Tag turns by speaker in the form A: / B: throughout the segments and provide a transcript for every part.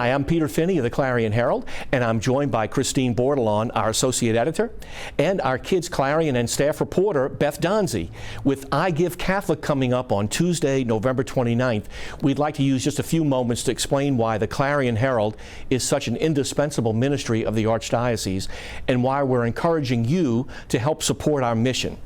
A: Hi, I'm Peter Finney of the Clarion Herald, and I'm joined by Christine Bordelon, our associate editor, and our Kids Clarion and staff reporter, Beth Donzi. With I Give Catholic coming up on Tuesday, November 29th, we'd like to use just a few moments to explain why the Clarion Herald is such an indispensable ministry of the Archdiocese and why we're encouraging you to help support our mission.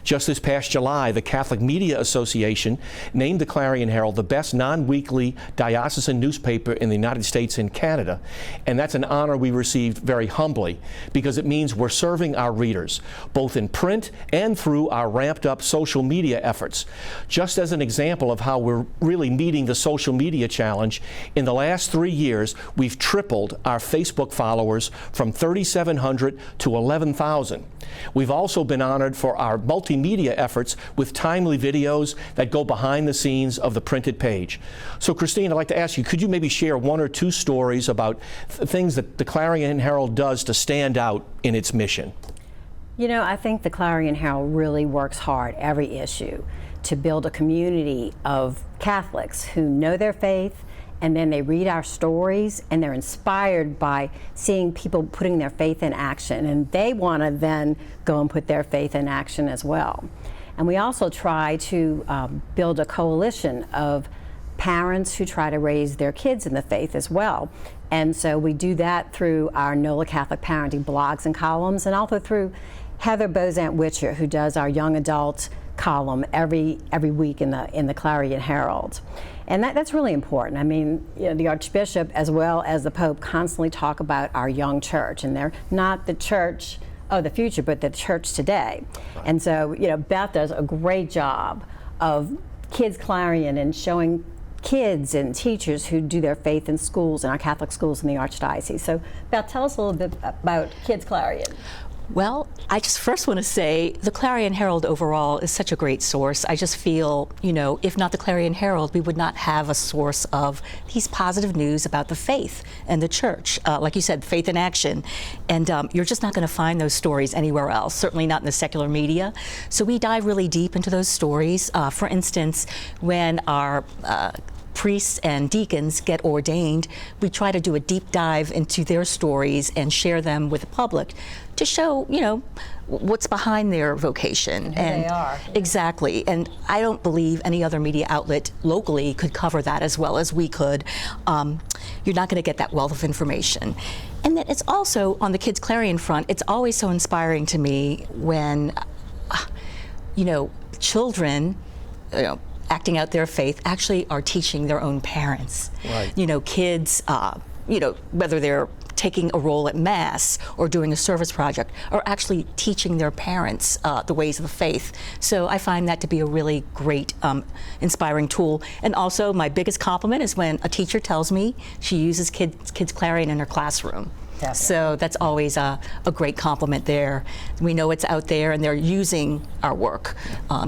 A: Just this past July, the Catholic Media Association named the Clarion Herald the best non-weekly diocesan newspaper in the United States and Canada. And that's an honor we received very humbly because it means we're serving our readers, both in print and through our ramped-up social media efforts. Just as an example of how we're really meeting the social media challenge, in the last 3 years, we've tripled our Facebook followers from 3,700 to 11,000. We've also been honored for our multimedia efforts with timely videos that go behind the scenes of the printed page. So Christine, I'd like to ask you, could you maybe share one or two stories about things that the Clarion Herald does to stand out in its mission?
B: You know, I think the Clarion Herald really works hard every issue to build a community of Catholics who know their faith, and then they read our stories and they're inspired by seeing people putting their faith in action, and they want to then go and put their faith in action as well. And we also try to build a coalition of parents who try to raise their kids in the faith as well. And so we do that through our NOLA Catholic Parenting blogs and columns, and also through Heather Bozant-Witcher, who does our young adult column every week in the Clarion Herald. And that's really important. I mean, you know, the Archbishop as well as the Pope constantly talk about our young church, and they're not the church of the future, but the church today. And so, you know, Beth does a great job of Kids Clarion and showing kids and teachers who do their faith in schools, in our Catholic schools in the Archdiocese. So, Beth, tell us a little bit about Kids Clarion.
C: Well, I just first want to say the Clarion Herald overall is such a great source. I just feel, you know, if not the Clarion Herald, we would not have a source of these positive news about the faith and the church. Like you said, faith in action. And you're just not going to find those stories anywhere else, certainly not in the secular media. So we dive really deep into those stories. For instance, when our priests and deacons get ordained, we try to do a deep dive into their stories and share them with the public to show, you know, what's behind their vocation.
B: And who they are.
C: Exactly. And I don't believe any other media outlet locally could cover that as well as we could. You're not going to get that wealth of information. And then it's also, on the Kids Clarion front, it's always so inspiring to me when, you know, children, you know, acting out their faith actually are teaching their own parents.
A: Right.
C: You know, kids, you know, whether they're taking a role at Mass or doing a service project, are actually teaching their parents the ways of the faith. So I find that to be a really great, inspiring tool. And also, my biggest compliment is when a teacher tells me she uses Kids Clarion in her classroom.
B: Definitely.
C: So that's always a great compliment there. We know it's out there, and they're using our work,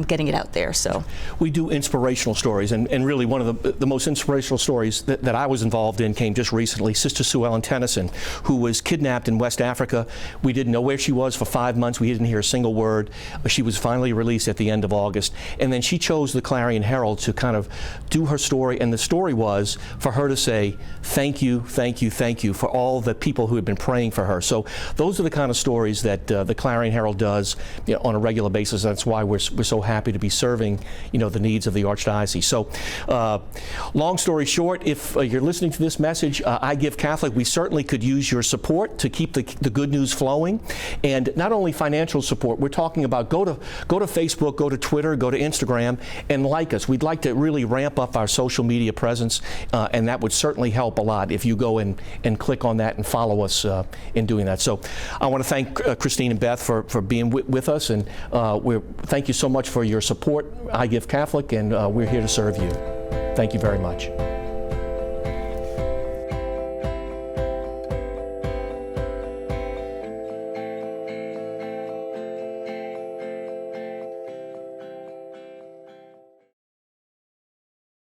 C: getting it out there. So
A: we do inspirational stories, and really one of the most inspirational stories that I was involved in came just recently. Sister Sue Ellen Tennyson, who was kidnapped in West Africa. We didn't know where she was for 5 months. We didn't hear a single word. She was finally released at the end of August, and then she chose the Clarion Herald to kind of do her story, and the story was for her to say, thank you, thank you, thank you for all the people who had been praying for her. So those are the kind of stories that the Clarion Herald does, you know, on a regular basis. That's why we're so happy to be serving, you know, the needs of the Archdiocese. So long story short, if you're listening to this message, I Give Catholic, we certainly could use your support to keep the good news flowing. And not only financial support, we're talking about go to Facebook, go to Twitter, go to Instagram, and like us. We'd like to really ramp up our social media presence, and that would certainly help a lot if you go and click on that and follow us in doing that. So I want to thank Christine and Beth for being with us, and thank you so much for your support, I Give Catholic, and we're here to serve you. Thank you very much.